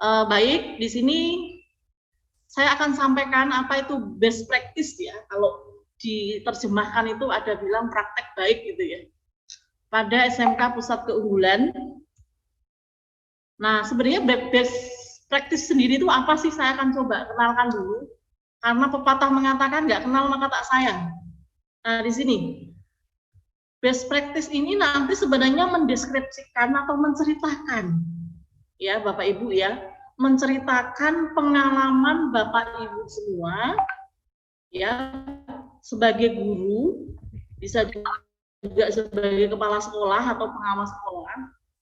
Baik, di sini saya akan sampaikan apa itu best practice ya. Kalau diterjemahkan itu ada bilang praktek baik gitu ya. Pada SMK Pusat Keunggulan. Nah, sebenarnya best practice sendiri itu apa sih? Saya akan coba kenalkan dulu. Karena pepatah mengatakan nggak kenal maka tak sayang. Nah, di sini best practice ini nanti sebenarnya mendeskripsikan atau menceritakan, ya Bapak Ibu ya, menceritakan pengalaman Bapak Ibu semua, ya sebagai guru, bisa juga sebagai kepala sekolah atau pengawas sekolah,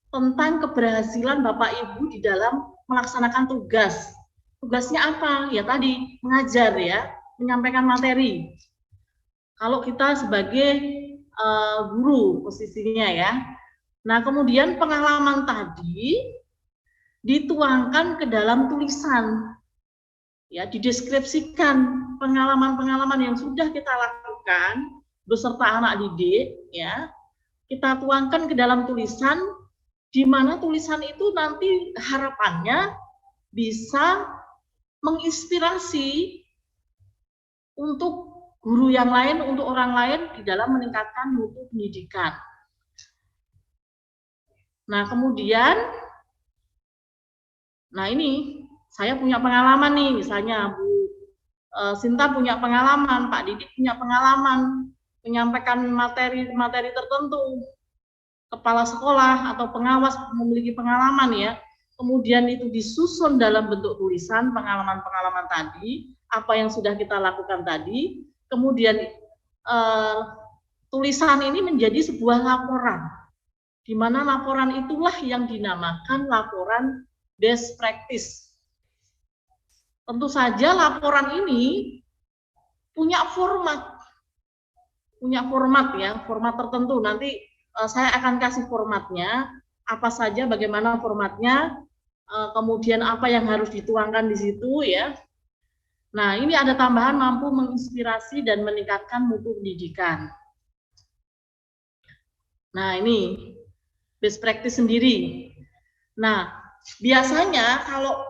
tentang keberhasilan Bapak Ibu di dalam melaksanakan tugas. Tugasnya apa? Ya tadi mengajar ya, menyampaikan materi. Kalau kita sebagai guru posisinya ya. Nah, kemudian pengalaman tadi dituangkan ke dalam tulisan. Ya, dideskripsikan pengalaman-pengalaman yang sudah kita lakukan beserta anak didik ya. Kita tuangkan ke dalam tulisan, di mana tulisan itu nanti harapannya bisa menginspirasi untuk guru yang lain, untuk orang lain di dalam meningkatkan mutu pendidikan. Nah, kemudian, nah ini saya punya pengalaman nih, misalnya Bu Sinta punya pengalaman, Pak Didik punya pengalaman, menyampaikan materi-materi tertentu, kepala sekolah atau pengawas memiliki pengalaman ya, kemudian itu disusun dalam bentuk tulisan pengalaman-pengalaman tadi, apa yang sudah kita lakukan tadi, kemudian tulisan ini menjadi sebuah laporan, di mana laporan itulah yang dinamakan laporan best practice. Tentu saja laporan ini punya format ya, format tertentu. Nanti saya akan kasih formatnya, apa saja, bagaimana formatnya, kemudian apa yang harus dituangkan di situ ya. Nah, ini ada tambahan mampu menginspirasi dan meningkatkan mutu pendidikan. Nah, ini best practice sendiri. Nah, biasanya kalau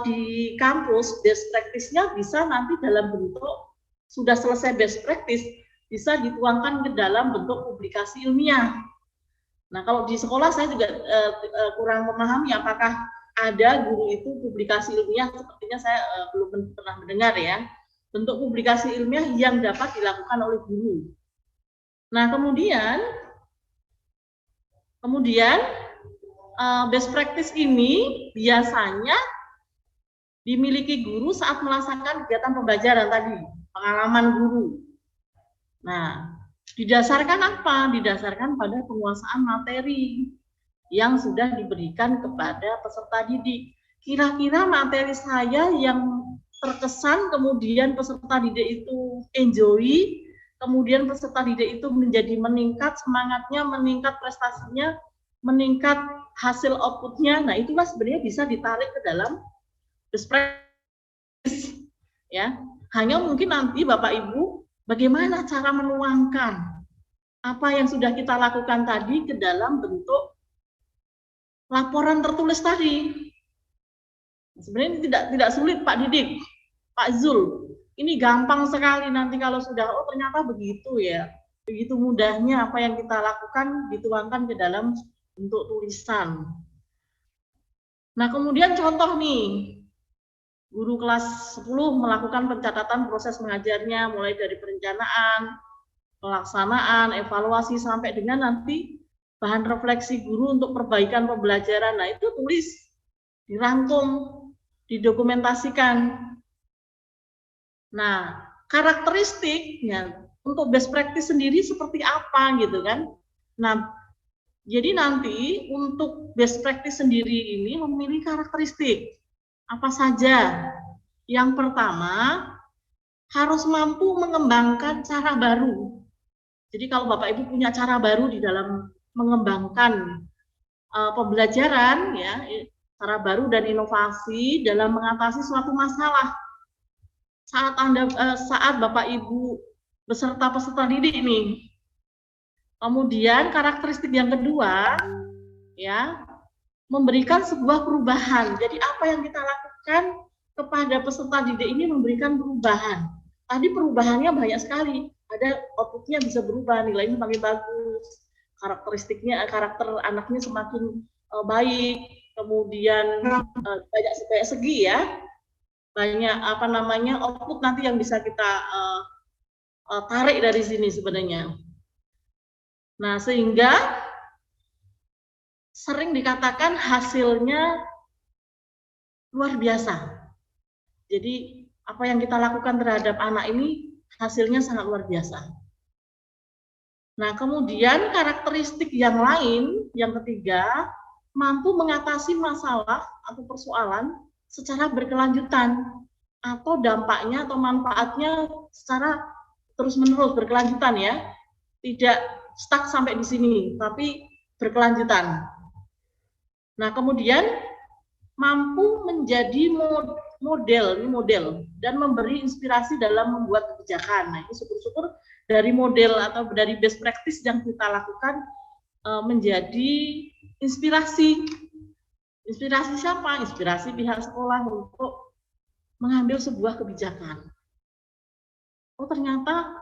di kampus best practice-nya bisa nanti dalam bentuk sudah selesai best practice bisa dituangkan ke dalam bentuk publikasi ilmiah. Nah, kalau di sekolah saya juga kurang memahami apakah ada guru itu publikasi ilmiah, sepertinya saya belum pernah mendengar ya, bentuk publikasi ilmiah yang dapat dilakukan oleh guru. Nah, kemudian best practice ini biasanya dimiliki guru saat melaksanakan kegiatan pembelajaran tadi, pengalaman guru. Nah, didasarkan apa? Didasarkan pada penguasaan materi yang sudah diberikan kepada peserta didik. Kira-kira materi saya yang terkesan, kemudian peserta didik itu enjoy, kemudian peserta didik itu menjadi meningkat semangatnya, meningkat prestasinya, meningkat hasil outputnya. Nah, itulah sebenarnya bisa ditarik ke dalam best practice ya. Hanya mungkin nanti Bapak Ibu bagaimana cara menuangkan apa yang sudah kita lakukan tadi ke dalam bentuk laporan tertulis tadi. Sebenarnya tidak sulit Pak Didik, Pak Zul. Ini gampang sekali nanti kalau sudah, oh ternyata begitu ya. Begitu mudahnya apa yang kita lakukan dituangkan ke dalam bentuk tulisan. Nah, kemudian contoh nih, guru kelas 10 melakukan pencatatan proses mengajarnya mulai dari perencanaan, pelaksanaan, evaluasi sampai dengan nanti bahan refleksi guru untuk perbaikan pembelajaran. Nah, itu tulis, dirangkum, didokumentasikan. Nah, karakteristiknya untuk best practice sendiri seperti apa gitu kan. Nah, jadi nanti untuk best practice sendiri ini memiliki karakteristik. Apa saja? Yang pertama, harus mampu mengembangkan cara baru. Jadi kalau Bapak Ibu punya cara baru di dalam mengembangkan pembelajaran, ya, cara baru dan inovasi dalam mengatasi suatu masalah. Saat Bapak Ibu beserta peserta didik nih. Kemudian karakteristik yang kedua, ya, memberikan sebuah perubahan. Jadi apa yang kita lakukan kepada peserta didik ini memberikan perubahan. Tadi perubahannya banyak sekali. Ada outputnya bisa berubah, nilainya semakin bagus, karakteristiknya, karakter anaknya semakin baik, kemudian banyak segi ya, banyak apa namanya output nanti yang bisa kita tarik dari sini sebenarnya. Nah, sehingga sering dikatakan hasilnya luar biasa. Jadi apa yang kita lakukan terhadap anak ini hasilnya sangat luar biasa. Nah, kemudian karakteristik yang lain, yang ketiga, mampu mengatasi masalah atau persoalan secara berkelanjutan atau dampaknya atau manfaatnya secara terus-menerus berkelanjutan ya. Tidak stuck sampai di sini, tapi berkelanjutan. Nah, kemudian mampu menjadi model dan memberi inspirasi dalam membuat kebijakan. Nah, ini syukur-syukur dari model atau dari best practice yang kita lakukan menjadi inspirasi. Inspirasi siapa? Inspirasi pihak sekolah untuk mengambil sebuah kebijakan. Oh, ternyata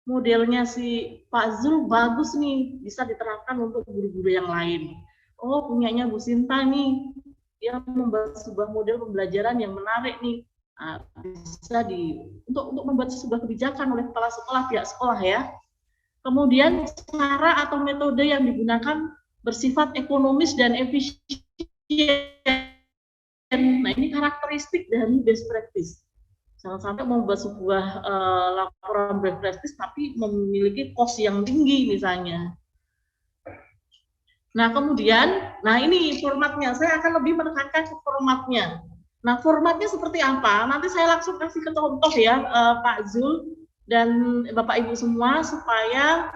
modelnya si Pak Zul bagus nih, bisa diterapkan untuk guru-guru yang lain. Oh, punyanya Bu Sinta nih, dia membuat sebuah model pembelajaran yang menarik nih. Nah, bisa untuk membuat sebuah kebijakan oleh kepala sekolah, pihak sekolah ya. Kemudian cara atau metode yang digunakan bersifat ekonomis dan efisien. Nah, ini karakteristik dari best practice. Jangan sampai membuat sebuah laporan best practice tapi memiliki cost yang tinggi misalnya. Nah, kemudian, ini formatnya. Saya akan lebih menekankan ke formatnya. Nah, formatnya seperti apa? Nanti saya langsung kasih ke contoh ya, Pak Zul dan Bapak Ibu semua, supaya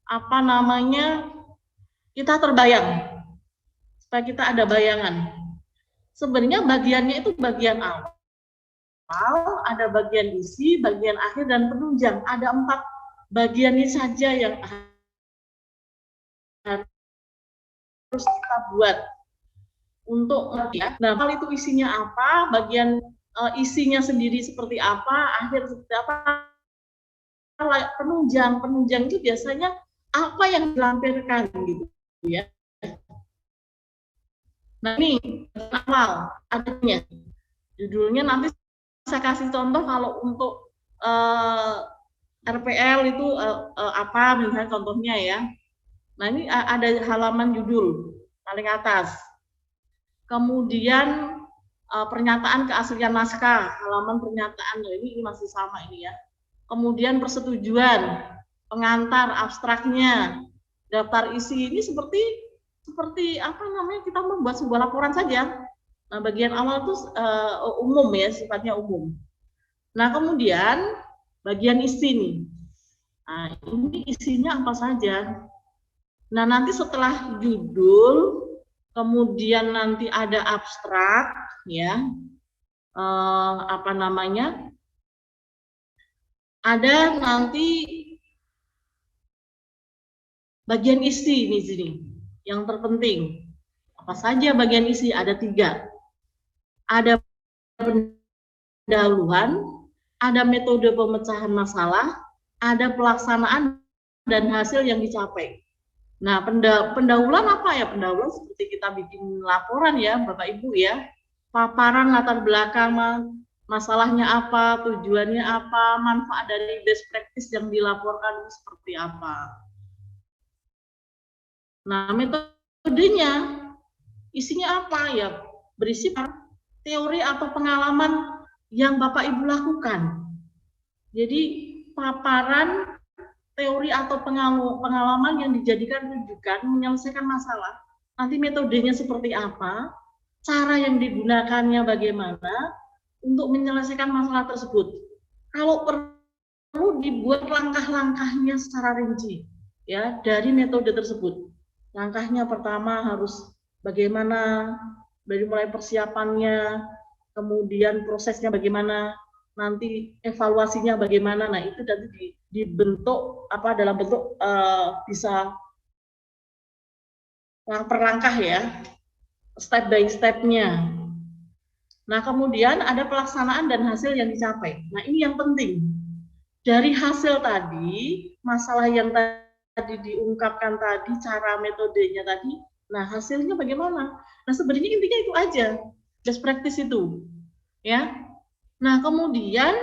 apa namanya kita terbayang, supaya kita ada bayangan. Sebenarnya bagiannya itu bagian awal, ada bagian isi, bagian akhir, dan penunjang. Ada 4 bagian ini saja yang harus kita buat untuk ya. Nah, hal itu isinya apa, bagian isinya sendiri seperti apa, akhir seperti apa, penunjang itu biasanya apa yang dilampirkan gitu ya. Nah, ini awal adanya judulnya, nanti saya kasih contoh kalau untuk RPL itu apa misalnya contohnya ya. Nah, ini ada halaman judul paling atas. Kemudian pernyataan keaslian naskah, halaman pernyataan, ini masih sama ini ya. Kemudian persetujuan, pengantar, abstraknya, daftar isi, ini seperti apa namanya, kita membuat sebuah laporan saja. Nah, bagian awal itu umum ya, sifatnya umum. Nah, kemudian bagian isi nih. Nah, ini isinya apa saja. Nah, nanti setelah judul, kemudian nanti ada abstrak, ya, apa namanya, ada nanti bagian isi di sini, yang terpenting. Apa saja bagian isi? Ada 3. Ada pendahuluan, ada metode pemecahan masalah, ada pelaksanaan dan hasil yang dicapai. Nah, pendahuluan apa ya? Pendahuluan seperti kita bikin laporan ya, Bapak Ibu ya. Paparan latar belakang, masalahnya apa, tujuannya apa, manfaat dari best practice yang dilaporkan seperti apa. Nah, metodenya isinya apa ya? Berisi teori atau pengalaman yang Bapak Ibu lakukan. Jadi paparan teori atau pengalaman yang dijadikan rujukan menyelesaikan masalah. Nanti metodenya seperti apa, cara yang digunakannya bagaimana untuk menyelesaikan masalah tersebut. Kalau perlu dibuat langkah-langkahnya secara rinci ya dari metode tersebut. Langkahnya pertama harus bagaimana, dari mulai persiapannya, kemudian prosesnya bagaimana, nanti evaluasinya bagaimana. Nah, itu nanti dibentuk apa dalam bentuk bisa per langkah ya, step by step-nya. Nah, kemudian ada pelaksanaan dan hasil yang dicapai. Nah, ini yang penting. Dari hasil tadi, masalah yang tadi diungkapkan tadi, cara metodenya tadi, nah hasilnya bagaimana? Nah, sebenarnya intinya itu aja, best practice itu. Ya. Nah, kemudian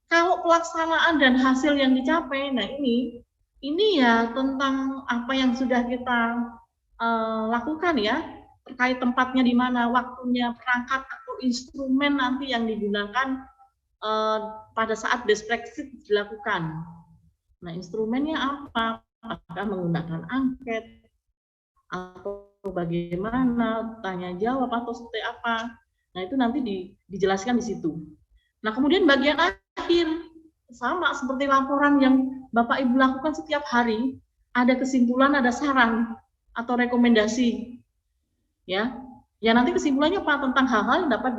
kalau pelaksanaan dan hasil yang dicapai, nah ini ya tentang apa yang sudah kita lakukan ya, terkait tempatnya di mana, waktunya, perangkat atau instrumen nanti yang digunakan pada saat best practice dilakukan. Nah, instrumennya apa? Apakah menggunakan angket atau bagaimana, tanya jawab atau seperti apa? Nah, itu nanti dijelaskan di situ. Nah, kemudian bagian akhir sama seperti laporan yang Bapak Ibu lakukan setiap hari, ada kesimpulan, ada saran atau rekomendasi. Ya. Ya nanti kesimpulannya apa tentang hal-hal yang dapat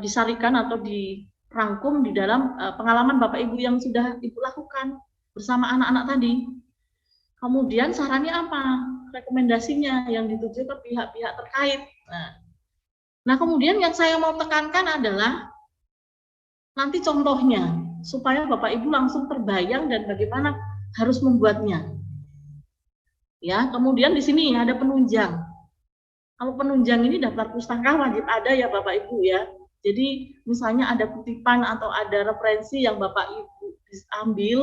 disarikan atau dirangkum di dalam pengalaman Bapak Ibu yang sudah Ibu lakukan bersama anak-anak tadi. Kemudian sarannya apa? Rekomendasinya yang dituju ke pihak-pihak terkait. Nah, kemudian yang saya mau tekankan adalah nanti contohnya, supaya Bapak Ibu langsung terbayang dan bagaimana harus membuatnya. Ya, kemudian di sini ada penunjang. Kalau penunjang ini daftar pustaka wajib ada ya Bapak Ibu ya. Jadi misalnya ada kutipan atau ada referensi yang Bapak Ibu ambil,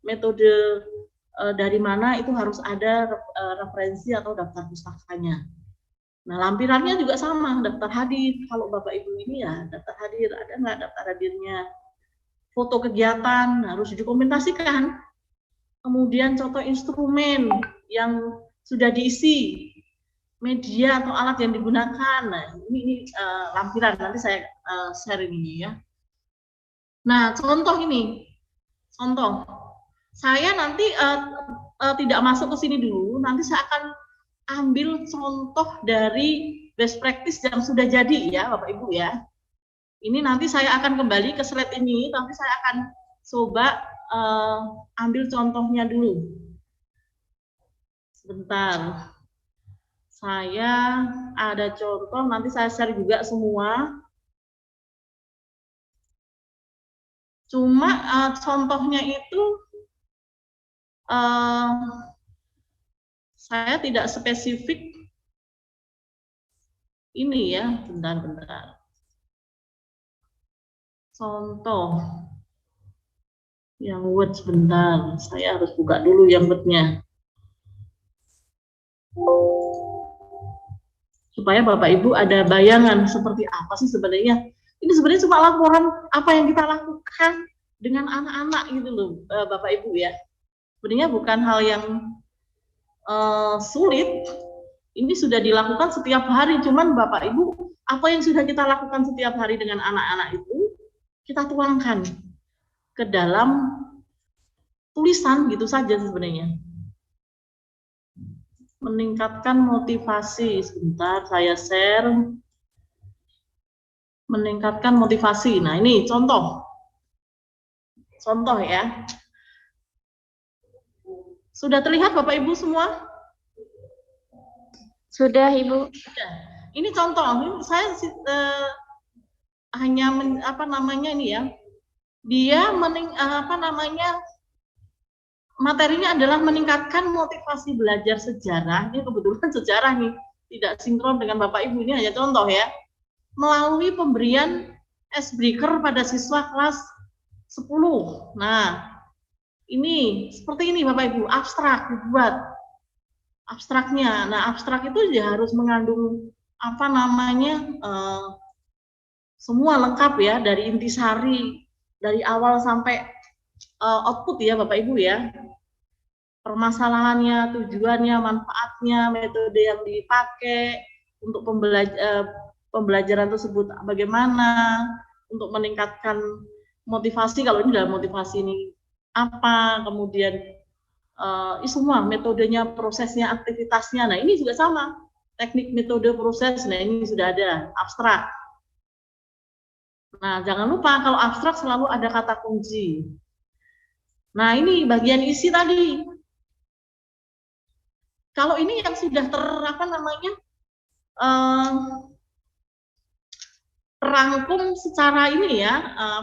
metode dari mana itu harus ada referensi atau daftar pustakanya. Nah, lampirannya juga sama, daftar hadir. Kalau Bapak Ibu ini ya daftar hadir, ada nggak daftar hadirnya? Foto kegiatan harus didokumentasikan. Kemudian contoh instrumen yang sudah diisi, media atau alat yang digunakan. Nah, ini lampiran, nanti saya share ini ya. Nah, contoh ini. Contoh. Saya nanti tidak masuk ke sini dulu, nanti saya akan ambil contoh dari best practice yang sudah jadi ya, Bapak Ibu ya. Ini nanti saya akan kembali ke slide ini, nanti saya akan coba ambil contohnya dulu. Sebentar. Saya ada contoh, nanti saya share juga semua. Cuma contohnya itu saya tidak spesifik ini ya, bentar. Contoh yang Word sebentar, saya harus buka dulu yang Word-nya. Supaya Bapak Ibu ada bayangan seperti apa sih sebenarnya. Ini sebenarnya cuma laporan apa yang kita lakukan dengan anak-anak gitu loh, Bapak Ibu ya. Sebenarnya bukan hal yang sulit. Ini sudah dilakukan setiap hari, cuman Bapak Ibu, apa yang sudah kita lakukan setiap hari dengan anak-anak itu, kita tuangkan ke dalam tulisan gitu saja sebenarnya. Meningkatkan motivasi, sebentar saya share. Meningkatkan motivasi, nah ini contoh ya. Sudah terlihat Bapak Ibu semua? Sudah, Ibu. Ini contoh, ini saya hanya ini ya. Dia materinya adalah meningkatkan motivasi belajar sejarah. Ini kebetulan sejarah nih, tidak sinkron dengan Bapak Ibu, ini hanya contoh ya. Melalui pemberian icebreaker pada siswa kelas 10. Nah, ini seperti ini Bapak Ibu, abstrak dibuat. Abstraknya. Nah, abstrak itu ya harus mengandung semua lengkap ya, dari intisari, dari awal sampai output ya Bapak Ibu ya. Permasalahannya, tujuannya, manfaatnya, metode yang dipakai untuk pembelajaran tersebut bagaimana, untuk meningkatkan motivasi, kalau ini dalam motivasi ini apa, kemudian semua metodenya, prosesnya, aktivitasnya. Nah, ini juga sama. Teknik, metode, proses. Nah, ini sudah ada abstrak. Nah, jangan lupa kalau abstrak selalu ada kata kunci. Nah, ini bagian isi tadi. Kalau ini yang sudah apa namanya, terangkum secara ini ya,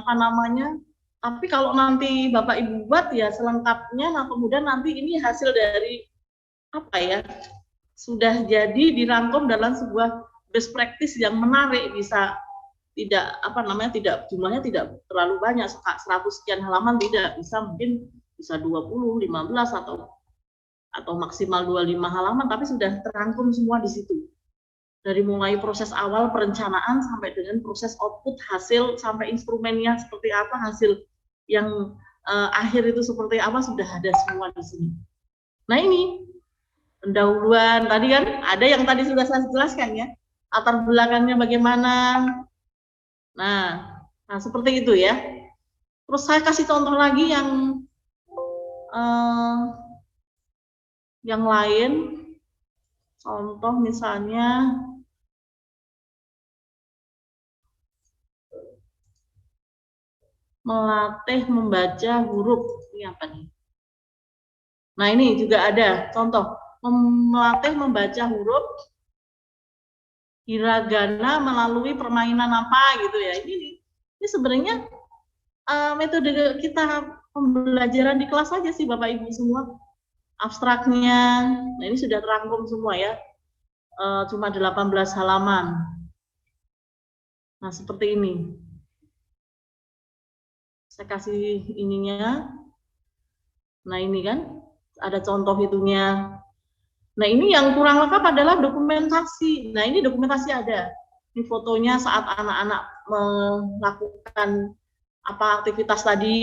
apa namanya. Tapi kalau nanti Bapak Ibu buat ya selengkapnya, nah kemudian nanti ini hasil dari apa ya, sudah jadi dirangkum dalam sebuah best practice yang menarik, bisa tidak apa namanya, tidak jumlahnya tidak terlalu banyak, 100 sekian halaman tidak, bisa mungkin bisa 20, 15 atau maksimal 25 halaman, tapi sudah terangkum semua di situ. Dari mulai proses awal perencanaan sampai dengan proses output hasil, sampai instrumennya seperti apa, hasil yang akhir itu seperti apa, sudah ada semua di sini. Nah ini pendahuluan tadi kan ada yang tadi sudah saya jelaskan ya, latar belakangnya bagaimana. Nah seperti itu ya. Terus saya kasih contoh lagi yang lain. Contoh misalnya melatih membaca huruf. Ini apa nih? Nah ini juga ada contoh, melatih membaca huruf hiragana melalui permainan apa gitu ya. Ini sebenarnya metode kita pembelajaran di kelas aja sih Bapak Ibu semua. Abstraknya, nah ini sudah terangkum semua ya, cuma 18 halaman. Nah seperti ini. Saya kasih ininya. Nah ini kan ada contoh itunya. Nah ini yang kurang lengkap adalah dokumentasi. Nah ini dokumentasi ada. Ini fotonya saat anak-anak melakukan apa aktivitas tadi,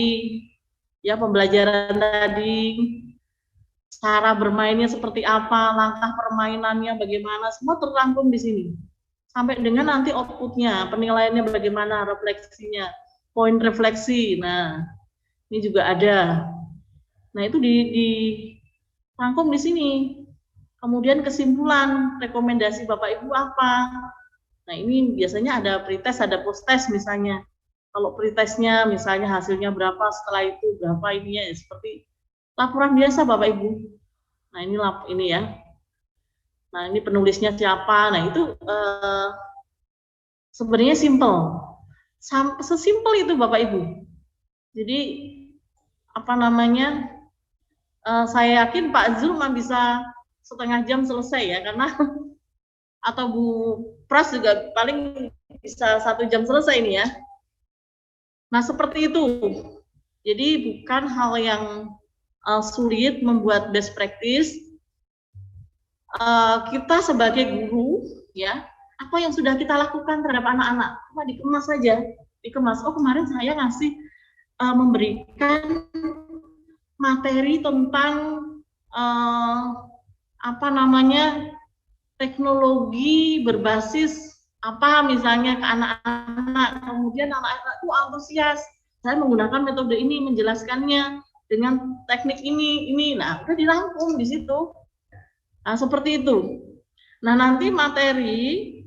ya pembelajaran tadi, cara bermainnya seperti apa, langkah permainannya bagaimana, semua terangkum di sini. Sampai dengan nanti outputnya, penilaiannya bagaimana, refleksinya, poin refleksi. Nah ini juga ada. Nah itu dirangkum di sini. Kemudian kesimpulan, rekomendasi Bapak Ibu apa? Nah ini biasanya ada pretest, ada posttest misalnya. Kalau pretestnya misalnya hasilnya berapa, setelah itu berapa ininya, ya seperti laporan biasa Bapak Ibu. Nah ini ya. Nah ini penulisnya siapa? Nah itu sebenarnya simple. Sesimpel itu Bapak Ibu. Jadi apa namanya? Saya yakin Pak Zul bisa setengah jam selesai ya, karena atau Bu Pras juga paling bisa 1 jam selesai ini ya. Nah seperti itu. Jadi bukan hal yang sulit membuat best practice. Kita sebagai guru ya, apa yang sudah kita lakukan terhadap anak-anak, dikemas saja, dikemas. Oh kemarin saya ngasih memberikan materi tentang apa namanya, teknologi berbasis apa misalnya ke anak-anak, kemudian anak-anak itu antusias, saya menggunakan metode ini menjelaskannya dengan teknik ini, nah udah dirangkum di situ. Nah seperti itu. Nah nanti materi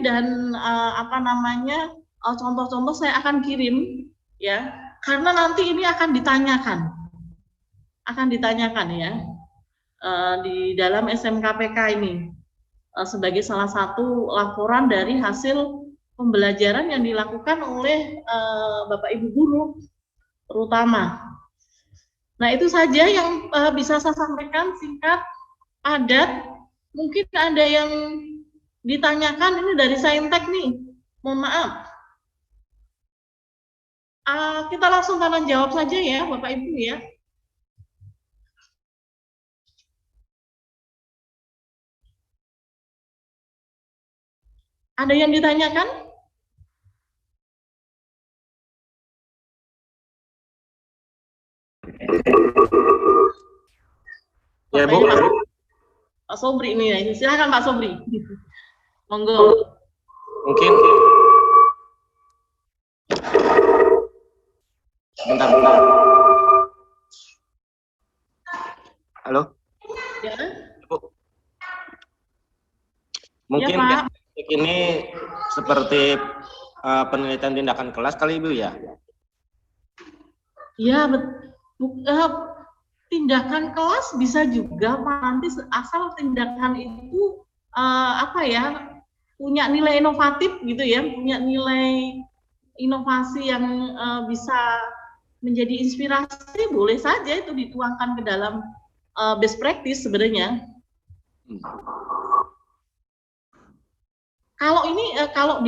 dan apa namanya, contoh-contoh saya akan kirim ya, karena nanti ini akan ditanyakan ya di dalam SMKPK ini sebagai salah satu laporan dari hasil pembelajaran yang dilakukan oleh Bapak Ibu guru terutama. Nah itu saja yang bisa saya sampaikan, singkat, padat. Mungkin ada yang ditanyakan, ini dari Saintek nih, mohon maaf. Kita langsung tanya jawab saja ya Bapak Ibu ya. Ada yang ditanyakan? Ya Bu. Pak Sobri ini, silakan Pak Sobri. Monggo. Mungkin. Bentar. Halo. Ya. Bu. Mungkin ya, ini seperti penelitian tindakan kelas kali Ibu ya? Iya, tindakan kelas bisa juga Pak, nanti asal tindakan itu punya nilai inovatif gitu ya, punya nilai inovasi yang bisa menjadi inspirasi, boleh saja itu dituangkan ke dalam best practice sebenarnya. Kalau ini kalau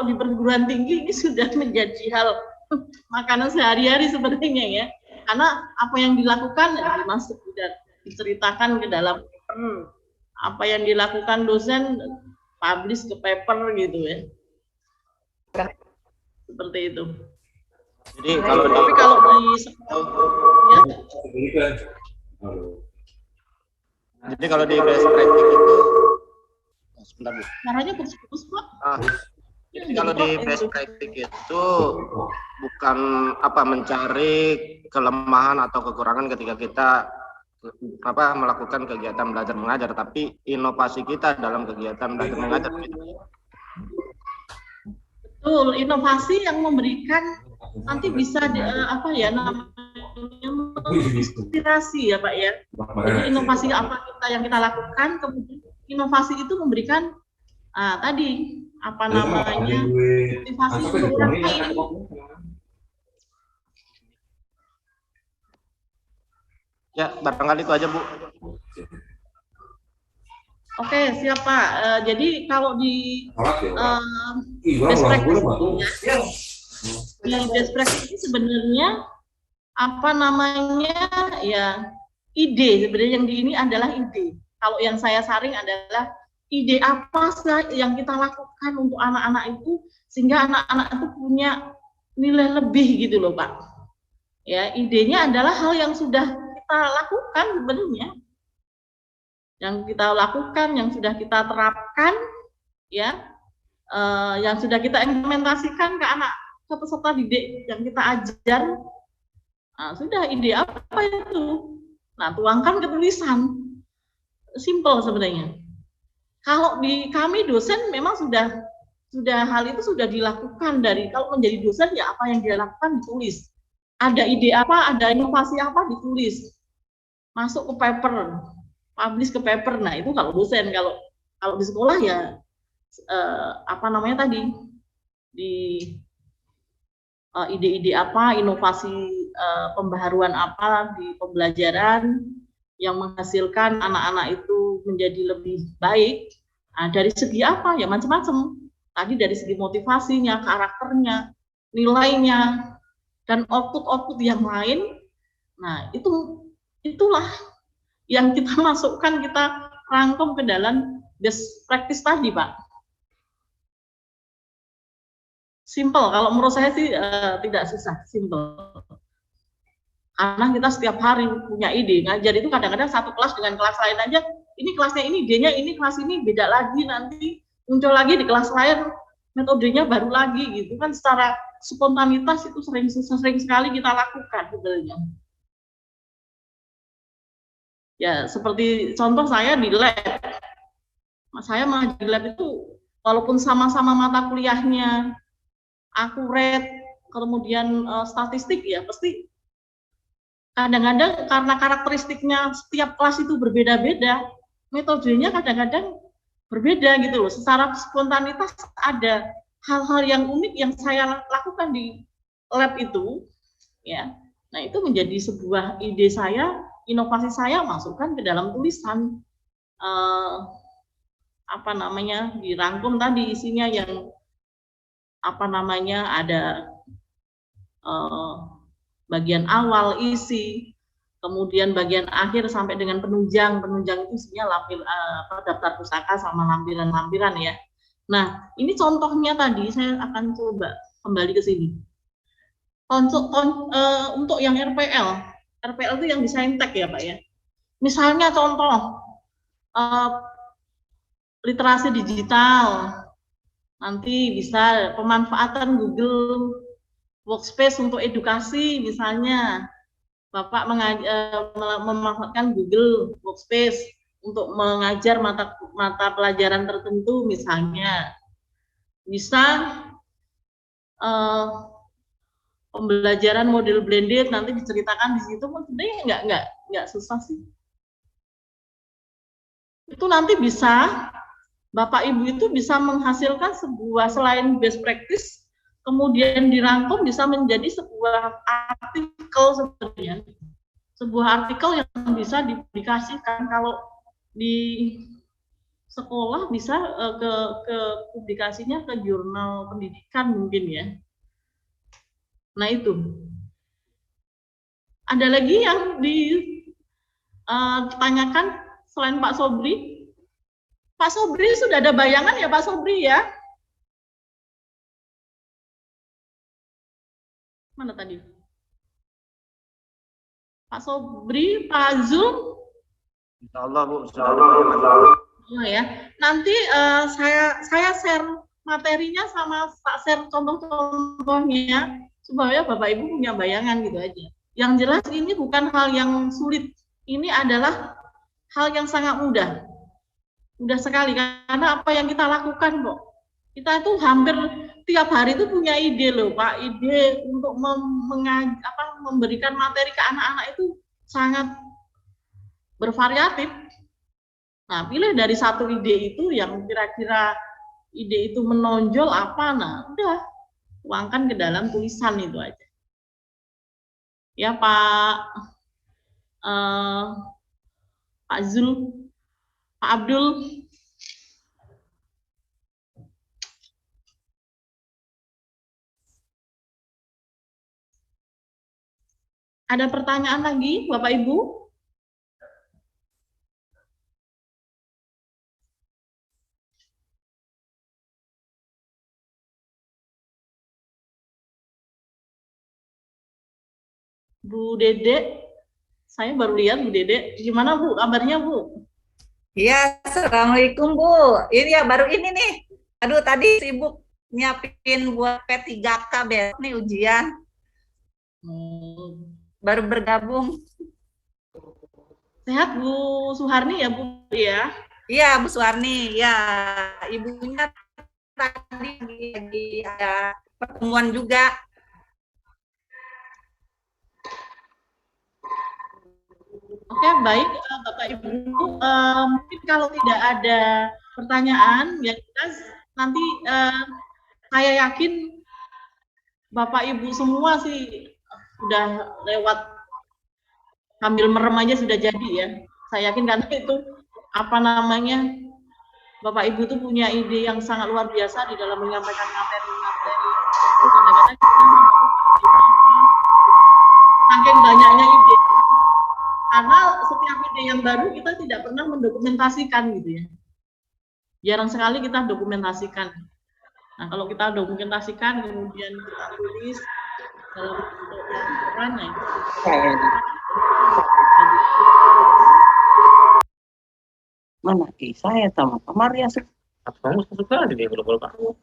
di perguruan tinggi ini sudah menjadi hal makanan sehari-hari sebenarnya ya, karena apa yang dilakukan dimasuk dan diceritakan ke dalam paper, apa yang dilakukan dosen publish ke paper gitu ya, seperti itu. Jadi kalau tapi kalau di ya, jadi kalau di best practice itu sebentar Bu. caranya putus-putus Pak. Jadi kalau di best practice itu bukan mencari kelemahan atau kekurangan ketika kita melakukan kegiatan belajar mengajar, tapi inovasi kita dalam kegiatan belajar mengajar. Betul, inovasi yang memberikan nanti bisa inspirasi ya Pak ya. Jadi inovasi apa yang kita lakukan, kemudian inovasi itu memberikan tadi motivasi untuk orang lain. Ya, barangkali itu aja Bu. Oke, siap Pak. Jadi kalau di best practice ini sebenarnya ide sebenarnya yang di ini adalah ide. Kalau yang saya saring adalah ide apa sih yang kita lakukan untuk anak-anak itu sehingga anak-anak itu punya nilai lebih gitu loh Pak. Ya, idenya adalah hal yang sudah kita lakukan sebenarnya. Yang kita lakukan, yang sudah kita terapkan, ya, yang sudah kita implementasikan ke peserta didik yang kita ajar. Nah, sudah ide apa itu? Nah, tuangkan ke tulisan. Simple sebenarnya. Kalau di kami dosen memang sudah hal itu sudah dilakukan dari kalau menjadi dosen ya apa yang dia lakukan ditulis. Ada ide apa, ada inovasi apa ditulis. Masuk ke paper, publish ke paper. Nah, itu kalau dosen, kalau di sekolah ya ide-ide apa, inovasi pembaharuan apa di pembelajaran yang menghasilkan anak-anak itu menjadi lebih baik. Nah, dari segi apa? Ya macam-macam. Tadi dari segi motivasinya, karakternya, nilainya, dan output-output yang lain. Nah, itulah yang kita masukkan, kita rangkum ke dalam best practice tadi, Pak. Simple, kalau menurut saya sih tidak susah, simple. Karena kita setiap hari punya ide, ngajar itu kadang-kadang satu kelas dengan kelas lain aja, ini kelasnya ini, idenya ini, kelas ini beda lagi, nanti muncul lagi di kelas lain, metodenya baru lagi gitu kan, secara spontanitas itu sering sekali kita lakukan sebenarnya. Ya seperti contoh saya di lab, saya mengajar di lab itu walaupun sama-sama mata kuliahnya akurat, kemudian statistik ya pasti kadang-kadang karena karakteristiknya setiap kelas itu berbeda-beda, metodenya kadang-kadang berbeda gitu loh. Secara spontanitas ada hal-hal yang unik yang saya lakukan di lab itu, ya. Nah itu menjadi sebuah ide saya, inovasi saya masukkan ke dalam tulisan, dirangkum tadi isinya yang ada bagian awal isi, kemudian bagian akhir sampai dengan penunjang itu isinya daftar pustaka sama lampiran-lampiran ya. Nah ini contohnya tadi saya akan coba kembali ke sini. Untuk yang RPL itu yang di Saintek ya Pak ya. Misalnya contoh literasi digital, nanti bisa pemanfaatan Google Workspace untuk edukasi, misalnya Bapak memanfaatkan Google Workspace untuk mengajar mata pelajaran tertentu, misalnya bisa pembelajaran model blended nanti diceritakan di situ, sebenarnya nggak susah sih. Itu nanti bisa Bapak Ibu itu bisa menghasilkan sebuah, selain best practice, kemudian dirangkum bisa menjadi sebuah artikel sebenarnya. Sebuah artikel yang bisa dipublikasikan kalau di sekolah bisa ke publikasinya ke jurnal pendidikan mungkin ya. Nah itu. Ada lagi yang ditanyakan selain Pak Sobri? Pak Sobri sudah ada bayangan ya Pak Sobri ya? Mana tadi? Pak Sobri, Pak Zul? Insya Allah Bu, sudah ada bayangan. Oh ya, nanti saya share materinya sama Pak share contoh-contohnya supaya Bapak Ibu punya bayangan gitu aja. Yang jelas ini bukan hal yang sulit, ini adalah hal yang sangat mudah. Mudah sekali karena apa yang kita lakukan kok. Kita itu hampir tiap hari itu punya ide loh Pak, ide untuk memberikan materi ke anak-anak itu sangat bervariatif. Nah, pilih dari satu ide itu yang kira-kira ide itu menonjol apa, nah udah tuangkan ke dalam tulisan itu aja. Ya Pak Zul, Pak Abdul. Ada pertanyaan lagi, Bapak Ibu? Bu Dede, saya baru lihat Bu Dede. Gimana Bu, kabarnya Bu? Iya, Assalamualaikum Bu. Ini ya baru ini nih. Aduh, tadi sibuk nyiapin buat P3K besok nih ujian. Baru bergabung. Sehat Bu Suharni ya Bu ya? Iya, Bu Suwarni. Ya, ibunya tadi lagi ada pertemuan juga. Oke, baik Bapak Ibu. Mungkin kalau tidak ada pertanyaan, ya kita nanti saya yakin Bapak Ibu semua sih sudah lewat sambil merem aja sudah jadi ya. Saya yakin karena itu apa namanya Bapak Ibu tuh punya ide yang sangat luar biasa di dalam menyampaikan materi-materi. Itu kadang-kadang kita saking banyaknya ide. Karena setiap ide yang baru kita tidak pernah mendokumentasikan gitu ya. Jarang sekali kita dokumentasikan. Nah, kalau kita dokumentasikan kemudian kita tulis dalam bentuk laporan, nah itu mana saya sama Pak Maria sih? Kamu suka dia belum kamu.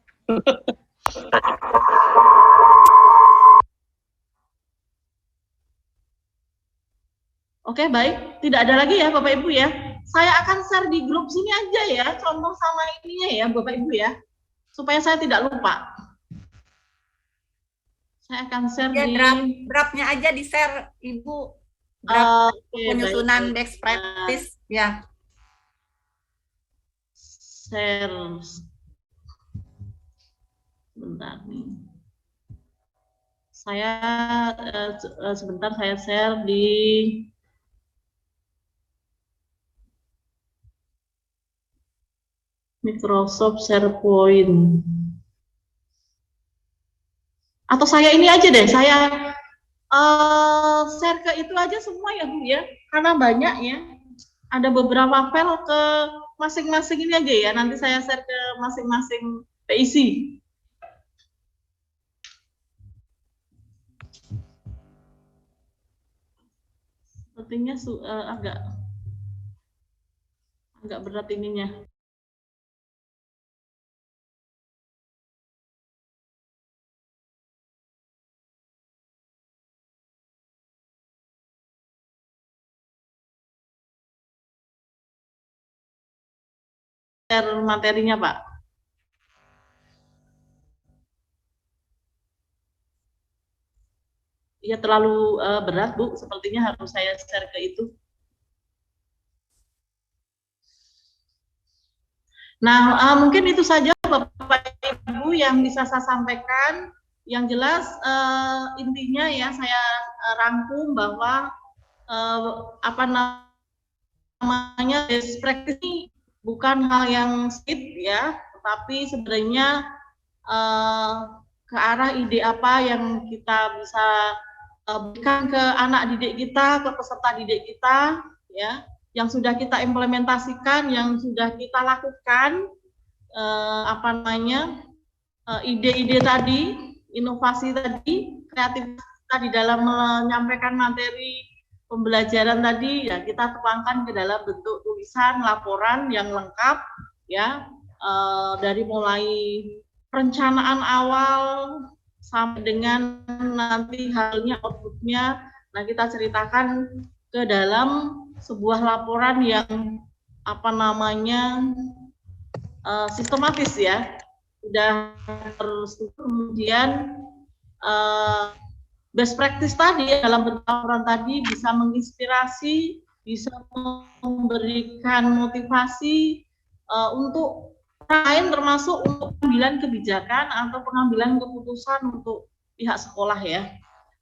Oke, baik. Tidak ada lagi ya Bapak Ibu ya. Saya akan share di grup sini aja ya, contoh sama ininya ya Bapak Ibu ya. Supaya saya tidak lupa. Saya akan share Ya, di draftnya aja di-share Ibu. Draft penyusunan best practice ya. Share. Sebentar nih. Saya sebentar saya share di Microsoft SharePoint. Atau saya ini aja deh, saya share ke itu aja semua ya Bu ya, karena banyak ya. Ada beberapa file ke masing-masing ini aja ya, nanti saya share ke masing-masing PIC. Sepertinya agak berat ininya. Share materinya Pak. ya terlalu berat, Bu. Sepertinya harus saya share ke itu. Nah, mungkin itu saja Bapak Ibu yang bisa saya sampaikan. Yang jelas intinya ya saya rangkum bahwa apa namanya best practice ini bukan hal yang sulit ya, tetapi sebenarnya ke arah ide apa yang kita bisa berikan ke anak didik kita, ke peserta didik kita, ya, yang sudah kita implementasikan, yang sudah kita lakukan, apa namanya, ide-ide tadi, inovasi tadi, kreativitas di dalam menyampaikan materi pembelajaran tadi, ya kita tuangkan ke dalam bentuk tulisan, laporan yang lengkap, ya, dari mulai perencanaan awal sampai dengan nanti hasilnya, outputnya. Nah, kita ceritakan ke dalam sebuah laporan yang apa namanya sistematis ya, sudah terstruktur. Kemudian best practice tadi dalam bentuk laporan tadi bisa menginspirasi, bisa memberikan motivasi untuk lain, termasuk untuk pengambilan kebijakan atau pengambilan keputusan untuk pihak sekolah ya.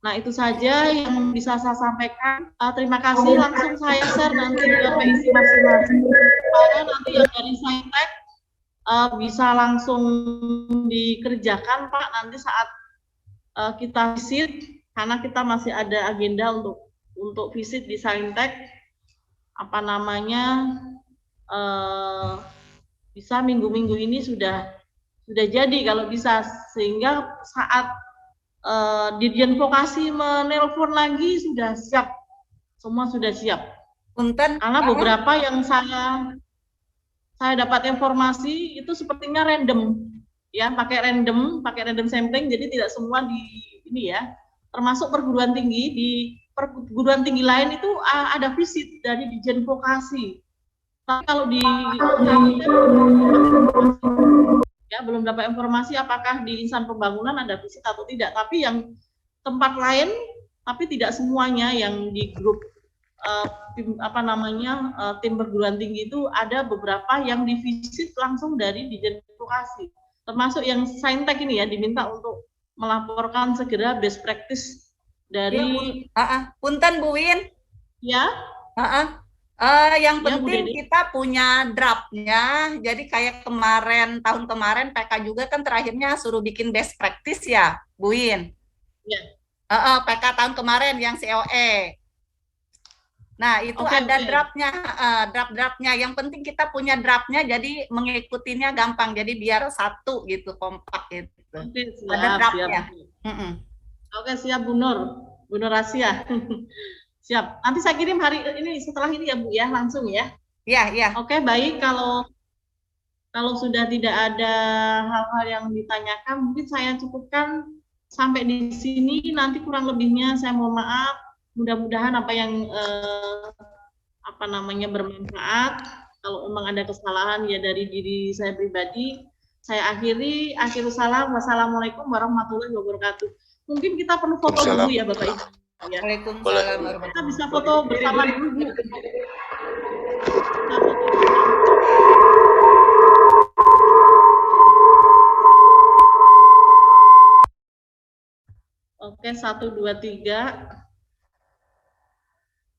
Nah, itu saja yang bisa saya sampaikan. Terima kasih, langsung saya share nanti ke PIC masing-masing supaya nanti yang dari Saintek bisa langsung dikerjakan Pak nanti saat kita visit, karena kita masih ada agenda untuk visit di Saintek, apa namanya, bisa minggu-minggu ini sudah jadi kalau bisa, sehingga saat Dirjen Vokasi menelpon lagi sudah siap, semua sudah siap. Punten, karena beberapa yang saya dapat informasi itu sepertinya random ya, pakai random sampling, jadi tidak semua di ini ya, termasuk perguruan tinggi. Di perguruan tinggi lain itu ada visit dari Dirjen Vokasi. Tapi kalau ya belum dapat informasi apakah di insan pembangunan ada visit atau tidak. Tapi yang tempat lain, tapi tidak semuanya yang di grup tim, apa namanya, tim perguruan tinggi itu ada beberapa yang divisit langsung dari Dirjen Vokasi. Termasuk yang Saintek ini ya, diminta untuk melaporkan segera best practice dari. Punten Bu Win. Ya. Yang penting kita punya draftnya, jadi kayak tahun kemarin PK juga kan terakhirnya suruh bikin best practice ya, Bu Win. Ya. PK tahun kemarin yang COE. Nah itu ada draftnya, draft-draftnya. Yang penting kita punya draftnya, jadi mengikutinya gampang, jadi biar satu gitu, kompak gitu. Siap, ada draftnya. Oke, siap Bu Nur Asia. Siap. Nanti saya kirim hari ini setelah ini ya Bu ya, langsung ya. Iya. Oke, baik. Kalau sudah tidak ada hal-hal yang ditanyakan, mungkin saya cukupkan sampai di sini. Nanti kurang lebihnya saya mohon maaf. Mudah-mudahan apa yang apa namanya bermanfaat. Kalau memang ada kesalahan ya dari diri saya pribadi. Saya akhiri. Akhirussalam. Wassalamualaikum warahmatullahi wabarakatuh. Mungkin kita perlu foto dulu ya Bapak Ibu. Ya. Waalaikumsalam. Kita bisa foto bersama dulu Bu. Oke, 1, 2, 3.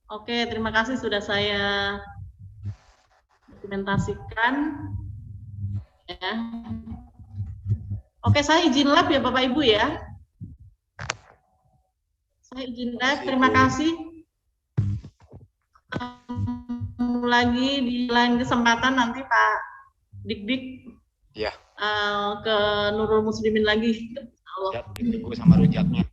Oke, terima kasih sudah saya dokumentasikan. Ya. Oke, saya izin live ya Bapak Ibu ya. Saya izin live, terima kasih. Lagi di lain kesempatan nanti Pak Dik ya. Ke Nurul Muslimin lagi. Siap, ditunggu sama rujaknya.